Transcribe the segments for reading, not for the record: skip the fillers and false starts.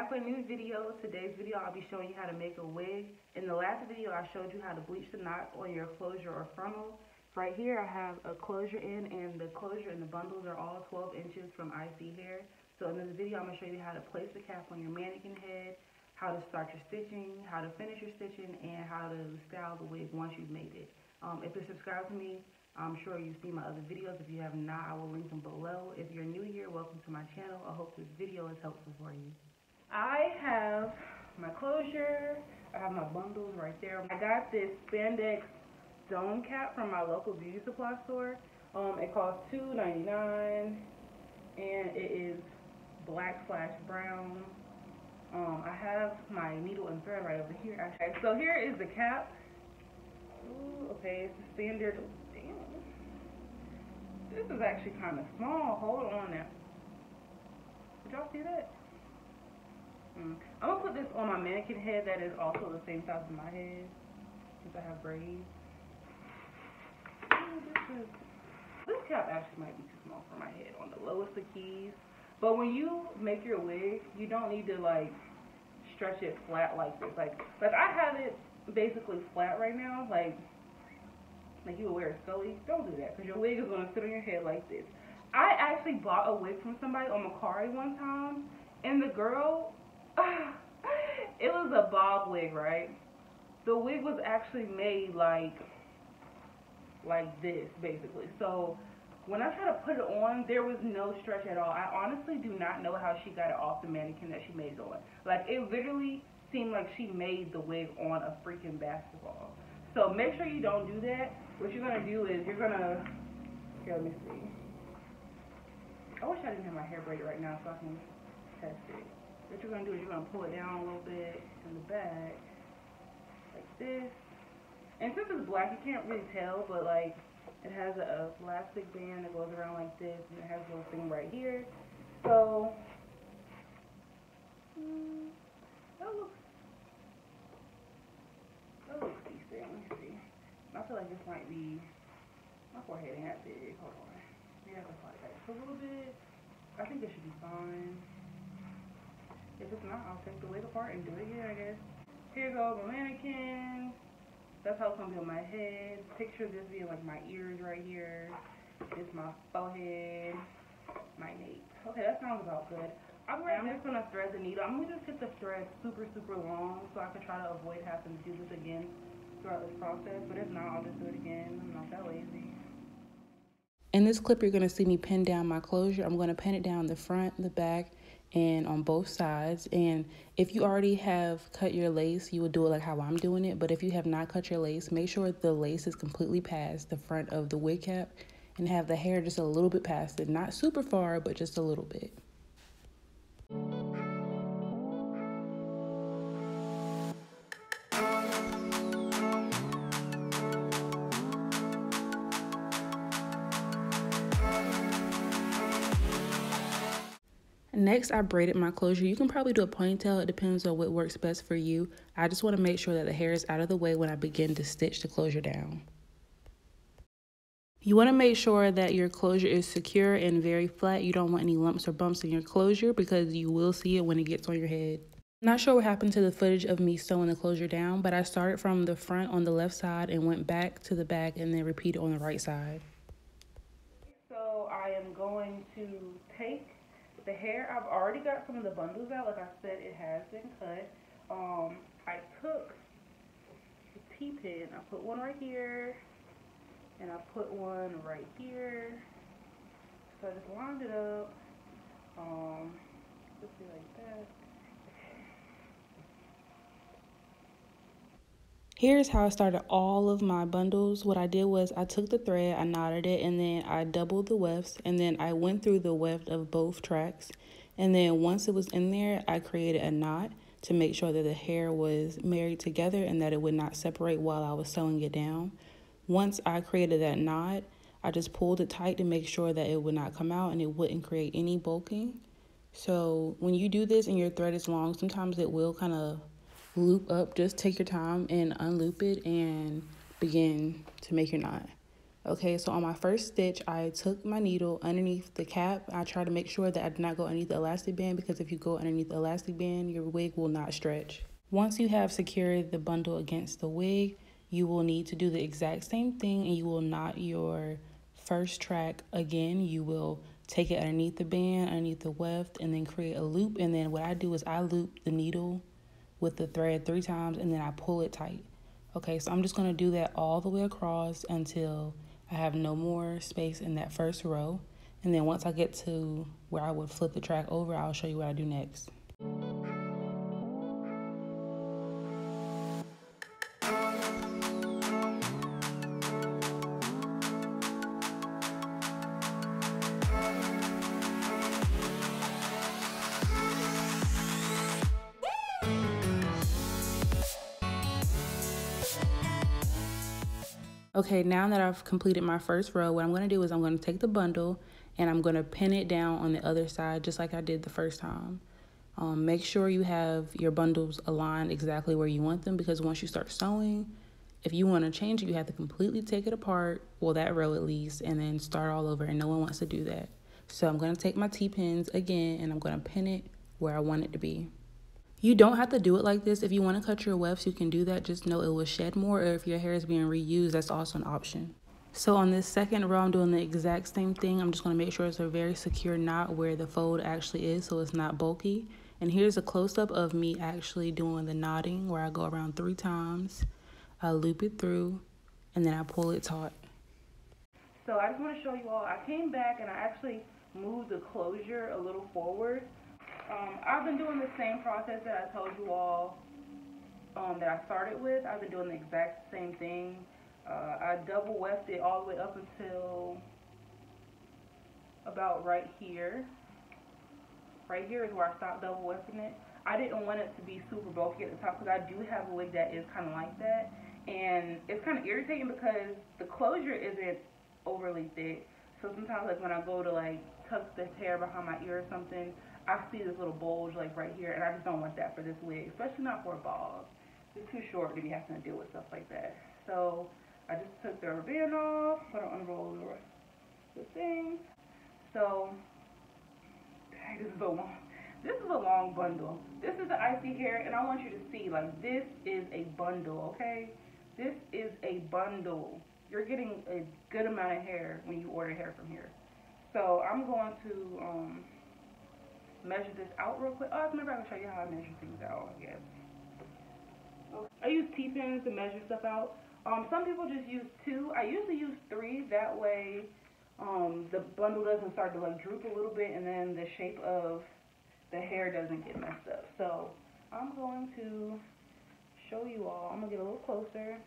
back with a new video. Today's video I'll be showing you how to make a wig. In the last video I showed you how to bleach the knots on your closure or frontal. Right here I have a closure in, and the closure and the bundles are all 12 inches from Isee Hair. So in this video I'm going to show you how to place the cap on your mannequin head, how to start your stitching, how to finish your stitching, and how to style the wig once you've made it. If you're subscribed to me, I'm sure you've seen my other videos. If you have not, I will link them below. If you're new here, welcome to my channel. I hope this video is helpful for you. I have my closure. I have my bundles right there. I got this spandex dome cap from my local beauty supply store. It costs $2.99 and it is black/brown. I have my needle and thread right over here. Okay, so here is the cap. Ooh, okay, it's the standard. Damn. This is actually kind of small. Hold on now. Did y'all see that? I'm going to put this on my mannequin head that is also the same size as my head, since I have braids. Ooh, this cap actually might be too small for my head on the lowest of keys. But when you make your wig, you don't need to like stretch it flat like this. Like I have it basically flat right now, like you would wear a scully. Don't do that, because your wig is going to sit on your head like this. I actually bought a wig from somebody on Macari one time, and the girl, it was a bob wig, right? The wig was actually made like this, basically. So when I tried to put it on, there was no stretch at all. I honestly do not know how she got it off the mannequin that she made it on. Like, it literally seemed like she made the wig on a freaking basketball. So make sure you don't do that. What you're going to do is you're going to, here, let me see. I wish I didn't have my hair braided right now so I can test it. What you're going to do is you're going to pull it down a little bit in the back, like this. And since it's black, you can't really tell, but like, it has a elastic band that goes around like this, and it has a little thing right here. So, that looks decent. Let me see. I feel like this might be, my forehead ain't that big. Hold on. Maybe I can slide that just a little bit. I think it should be fine. If it's not, I'll take the wig apart and do it again, I guess. Here goes my mannequin. That's how it's going to be on my head. Picture this being like my ears right here. It's my forehead, my nape. Okay, that sounds about good. I'm just going to thread the needle. I'm going to just get the thread super, super long so I can try to avoid having to do this again throughout this process. But if not, I'll just do it again. I'm not that lazy. In this clip, you're going to see me pin down my closure. I'm going to pin it down the front, the back, and on both sides. And if you already have cut your lace, you would do it like how I'm doing it. But if you have not cut your lace, make sure the lace is completely past the front of the wig cap and have the hair just a little bit past it. Not super far, but just a little bit. Next, I braided my closure. You can probably do a ponytail. It depends on what works best for you. I just want to make sure that the hair is out of the way when I begin to stitch the closure down. You want to make sure that your closure is secure and very flat. You don't want any lumps or bumps in your closure because you will see it when it gets on your head. I'm not sure what happened to the footage of me sewing the closure down, but I started from the front on the left side and went back to the back and then repeated on the right side. So I am going to take the hair. I've already got some of the bundles out. Like I said, it has been cut. I took the T-pin. I put one right here, and I put one right here. So I just lined it up. Just be like that. Here's how I started all of my bundles. What I did was I took the thread, I knotted it, and then I doubled the wefts, and then I went through the weft of both tracks. And then once it was in there, I created a knot to make sure that the hair was married together and that it would not separate while I was sewing it down. Once I created that knot, I just pulled it tight to make sure that it would not come out and it wouldn't create any bulking. So when you do this and your thread is long, sometimes it will kind of loop up. Just take your time and unloop it and begin to make your knot. Okay, so on my first stitch, I took my needle underneath the cap. I tried to make sure that I did not go underneath the elastic band, because if you go underneath the elastic band, your wig will not stretch. Once you have secured the bundle against the wig, you will need to do the exact same thing, and you will knot your first track again. You will take it underneath the band, underneath the weft, and then create a loop. And then what I do is I loop the needle with the thread 3 times, and then I pull it tight. Okay, so I'm just going to do that all the way across until I have no more space in that first row. And then once I get to where I would flip the track over, I'll show you what I do next. Okay, now that I've completed my first row, what I'm going to do is I'm going to take the bundle and I'm going to pin it down on the other side just like I did the first time. Make sure you have your bundles aligned exactly where you want them, because once you start sewing, if you want to change it, you have to completely take it apart, well, that row at least, and then start all over, and no one wants to do that. So I'm going to take my T-pins again and I'm going to pin it where I want it to be. You don't have to do it like this. If you want to cut your wefts, you can do that. Just know it will shed more, or if your hair is being reused, that's also an option. So on this second row, I'm doing the exact same thing. I'm just going to make sure it's a very secure knot where the fold actually is, so it's not bulky. And here's a close-up of me actually doing the knotting, where I go around 3 times. I loop it through, and then I pull it taut. So I just want to show you all, I came back and I actually moved the closure a little forward. I've been doing the same process that I told you all that I started with. I've been doing the exact same thing. I double wefted all the way up until about right here. Right here is where I stopped double wefting it. I didn't want it to be super bulky at the top, because I do have a wig that is kind of like that. And it's kind of irritating because the closure isn't overly thick. So sometimes, like when I go to like tuck the hair behind my ear or something, I see this little bulge like right here, and I just don't want that for this wig, especially not for a bald. It's too short to be having to deal with stuff like that. So I just took the rubber band off, put it unroll the thing. So dang, this is so long. This is a long bundle. This is the Isee Hair, and I want you to see, like, this is a bundle, okay? This is a bundle. You're getting a good amount of hair when you order hair from here. So I'm going to measure this out real quick. Oh, maybe I can show you how I measure things out, I guess. Okay. I use T-pins to measure stuff out. Some people just use 2. I usually use 3. That way the bundle doesn't start to like droop a little bit, and then the shape of the hair doesn't get messed up. So I'm going to show you all. I'm going to get a little closer.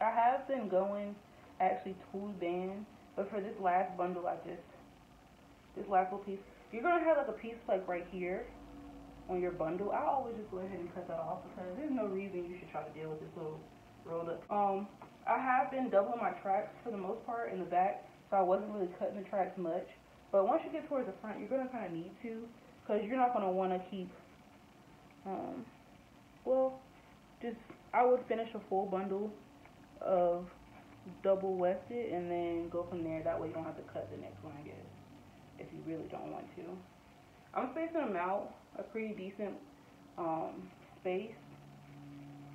I have been going actually 2 bands, but for this last bundle, this last little piece, you're going to have like a piece like right here on your bundle. I always just go ahead and cut that off, because there's no reason you should try to deal with this little rolled up. I have been doubling my tracks for the most part in the back, so I wasn't really cutting the tracks much. But once you get towards the front, you're going to kind of need to, because you're not going to want to keep, I would finish a full bundle of double wefted and then go from there. That way you don't have to cut the next one, I guess, if you really don't want to. I'm spacing them out a pretty decent space.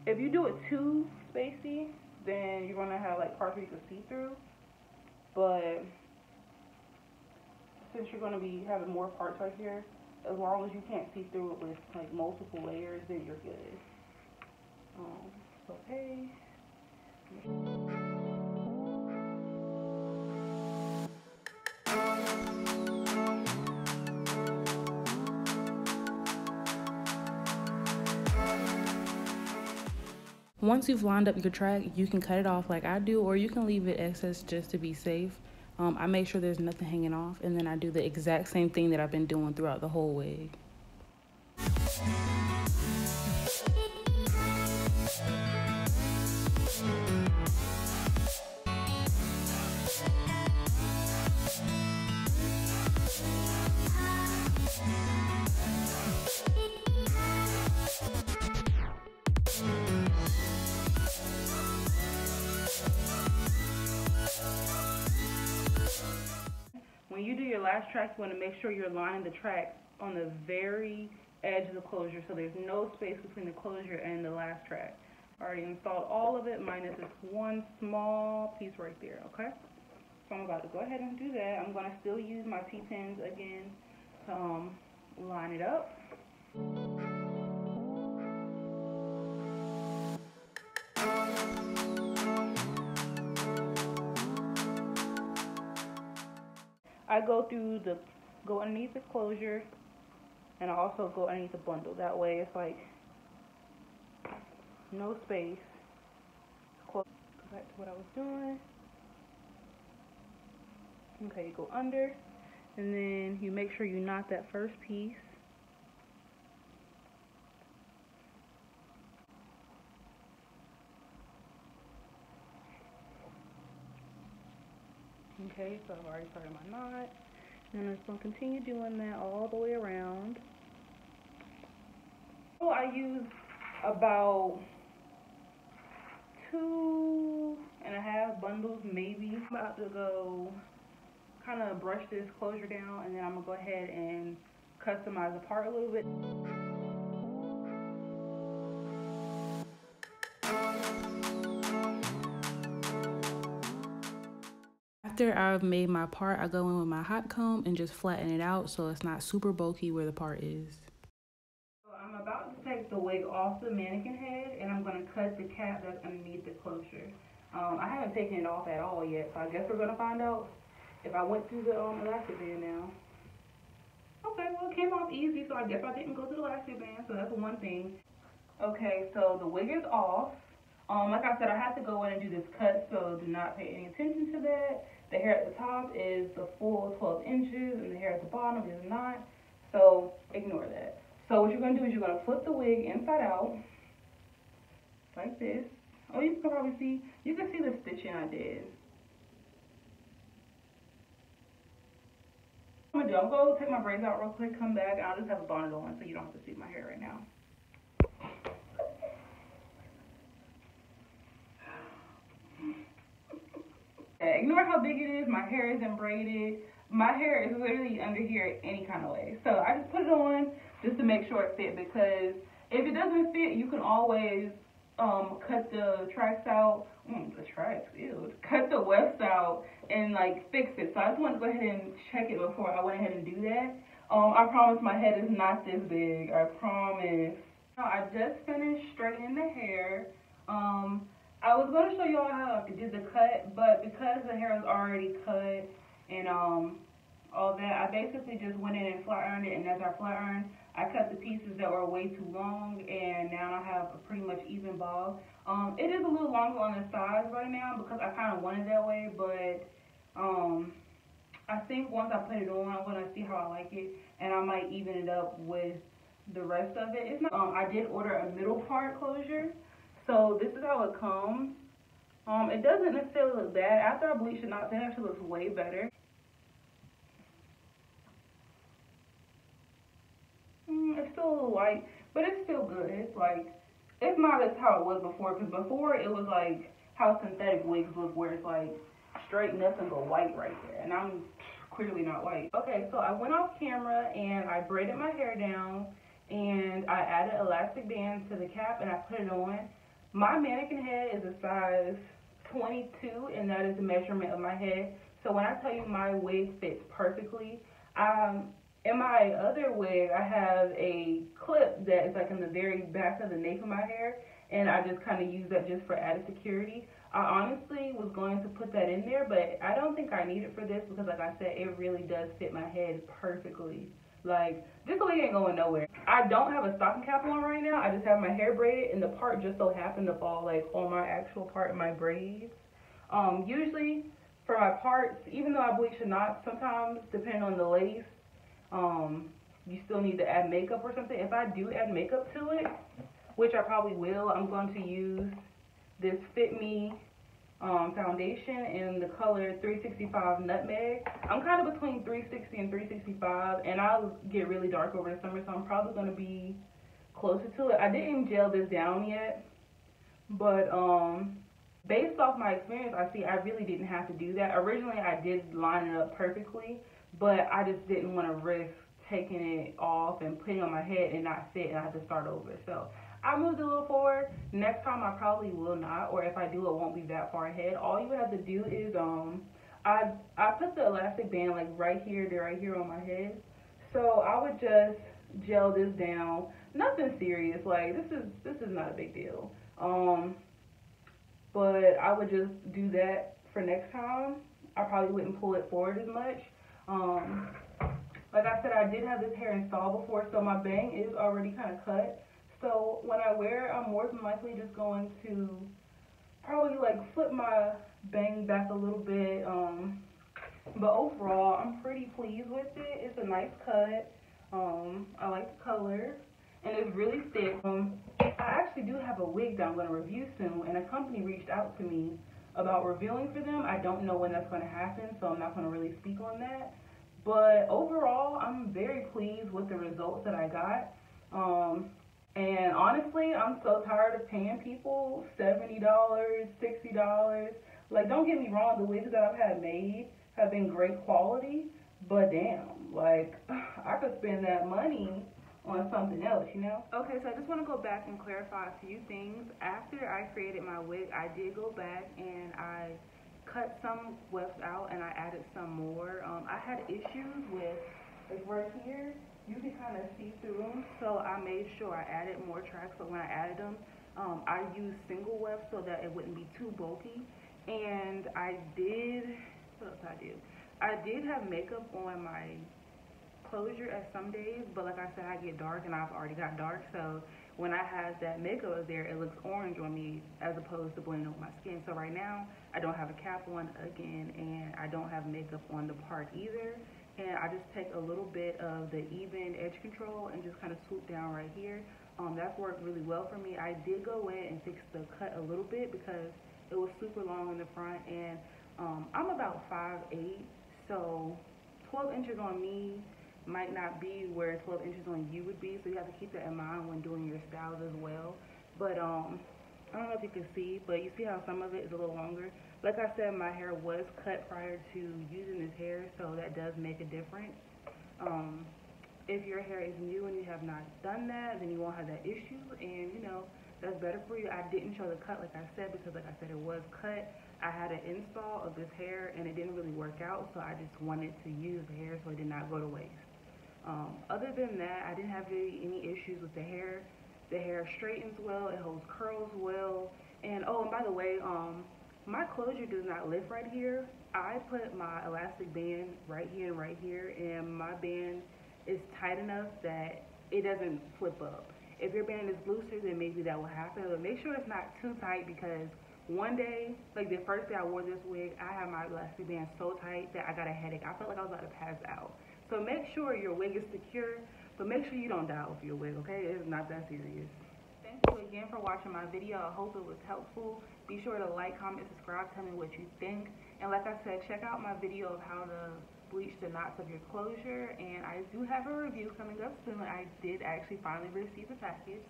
If you do it too spacey, then you're going to have like parts where you can see through. But since you're going to be having more parts right here, as long as you can't see through it with like multiple layers, then you're good. Okay. Once you've lined up your track, you can cut it off like I do, or you can leave it excess just to be safe. I make sure there's nothing hanging off, and then I do the exact same thing that I've been doing throughout the whole wig. last track, you want to make sure you're lining the track on the very edge of the closure, so there's no space between the closure and the last track. I already installed all of it minus this one small piece right there, okay? So I'm about to go ahead and do that. I'm going to still use my T-pins again to line it up. I go underneath the closure, and I also go underneath the bundle. That way it's like no space. Go back to what I was doing. Okay, you go under, and then you make sure you knot that first piece. Okay, so I've already started my knot, and I'm just going to continue doing that all the way around. So I use about 2.5 bundles, maybe. I'm about to go kind of brush this closure down, and then I'm going to go ahead and customize the part a little bit. After I've made my part, I go in with my hot comb and just flatten it out so it's not super bulky where the part is. So I'm about to take the wig off the mannequin head, and I'm going to cut the cap that's underneath the closure. I haven't taken it off at all yet, so I guess we're going to find out if I went through the elastic band now. Okay, well it came off easy, so I guess I didn't go through the elastic band, so that's one thing. Okay, so the wig is off. Like I said, I had to go in and do this cut, so do not pay any attention to that. The hair at the top is the full 12 inches, and the hair at the bottom is not, so ignore that. So what you're going to do is you're going to flip the wig inside out, like this. Oh, you can probably see, you can see the stitching I did. What I'm going to do, I'm going to take my braids out real quick, come back, and I'll just have a bonnet on so you don't have to see my hair right now. Ignore how big it is. My hair isn't braided. My hair is literally under here any kind of way. So I just put it on just to make sure it fit, because if it doesn't fit, you can always cut the tracks out. Cut the wefts out and like fix it. So I just wanted to go ahead and check it before I went ahead and do that. I promise my head is not this big. I promise. I just finished straightening the hair. I was going to show you all how I did the cut, but because the hair is already cut and all that, I basically just went in and flat ironed it, and as I flat ironed, I cut the pieces that were way too long, and now I have a pretty much even bob. It is a little longer on the sides right now because I kind of wanted that way, but I think once I put it on, I'm going to see how I like it, and I might even it up with the rest of it. It's not, I did order a middle part closure. So this is how it comes. It doesn't necessarily look bad. After I bleach it out, it actually looks way better. It's still a little white, but it's still good. It's like, it's not as how it was before, because before it was like how synthetic wigs look, where it's like straighten up and go white right there. And I'm clearly not white. Okay, so I went off camera and I braided my hair down, and I added elastic bands to the cap, and I put it on. My mannequin head is a size 22, and that is the measurement of my head. So when I tell you my wig fits perfectly, in my other wig, I have a clip that is like in the very back of the nape of my hair, and I just kind of use that just for added security. I honestly was going to put that in there, but I don't think I need it for this because, like I said, it really does fit my head perfectly. Like, this wig ain't going nowhere. I don't have a stocking cap on right now. I just have my hair braided, and the part just so happened to fall, like, on my actual part of my braids. Usually, for my parts, even though I bleach the knots, sometimes, depending on the lace, you still need to add makeup or something. If I do add makeup to it, which I probably will, I'm going to use this Fit Me foundation in the color 365 Nutmeg. I'm kind of between 360 and 365, and I'll get really dark over the summer, so I'm probably going to be closer to it. I didn't gel this down yet, but based off my experience, I really didn't have to do that. Originally, I did line it up perfectly, but I just didn't want to risk taking it off and putting it on my head and not fit, and I have to start over. So I moved a little forward. Next time I probably will not, or if I do, it won't be that far ahead. All you have to do is I put the elastic band like right here on my head. So I would just gel this down. Nothing serious. Like this is not a big deal. But I would just do that for next time. I probably wouldn't pull it forward as much. Like I said, I did have this hair installed before, so my bang is already kind of cut. So when I wear it, I'm more than likely just going to probably like flip my bang back a little bit. But overall, I'm pretty pleased with it. It's a nice cut. I like the color, and it's really thick. I actually do have a wig that I'm going to review soon, and a company reached out to me about reviewing for them. I don't know when that's going to happen, so I'm not going to really speak on that. But overall, I'm very pleased with the results that I got. And honestly, I'm so tired of paying people $70, $60. Like, don't get me wrong, the wigs that I've had made have been great quality, but damn, like, I could spend that money on something else, you know? Okay, so I just want to go back and clarify a few things. After I created my wig, I did go back and I cut some wefts out and I added some more. I had issues with, like right here, you can kind of see through them, so I made sure I added more tracks. So when I added them, I used single wefts so that it wouldn't be too bulky. And I did, what else I do? I did have makeup on my closure at some days, but like I said, I get dark and I've already got dark, so when I have that makeup there, it looks orange on me as opposed to blending with my skin. So right now, I don't have a cap on again, and I don't have makeup on the part either. And I just take a little bit of the even edge control and just kind of swoop down right here. That's worked really well for me. I did go in and fix the cut a little bit because it was super long in the front, and I'm about 5'8", so 12 inches on me might not be where 12 inches on you would be, so you have to keep that in mind when doing your styles as well. But I don't know if you can see, but you see how some of it is a little longer. Like I said, my hair was cut prior to using this hair, so that does make a difference. If your hair is new and you have not done that, then you won't have that issue, and you know, that's better for you. I didn't show the cut like I said because like I said, it was cut. I had an install of this hair and it didn't really work out, so I just wanted to use the hair so it did not go to waste. Other than that, I didn't have really any issues with the hair. The hair straightens well, it holds curls well, and oh, and by the way, my closure does not lift right here. I put my elastic band right here, and my band is tight enough that it doesn't flip up. If your band is looser, then maybe that will happen, but make sure it's not too tight, because one day, like the first day I wore this wig, I had my elastic band so tight that I got a headache. I felt like I was about to pass out. So make sure your wig is secure, but make sure you don't die with your wig, okay? It's not that serious. Thank you again for watching my video. I hope it was helpful. Be sure to like, comment, subscribe, tell me what you think. And like I said, check out my video of how to bleach the knots of your closure. And I do have a review coming up soon. I did actually finally receive the package.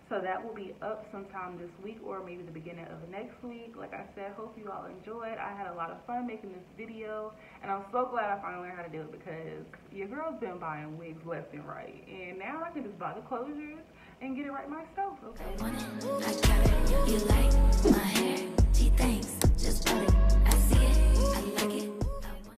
So that will be up sometime this week or maybe the beginning of next week. Like I said, hope you all enjoyed. I had a lot of fun making this video, and I'm so glad I finally learned how to do it, because your girl's been buying wigs left and right, and now I can just buy the closures and get it right myself, okay? I got it, you like my hair.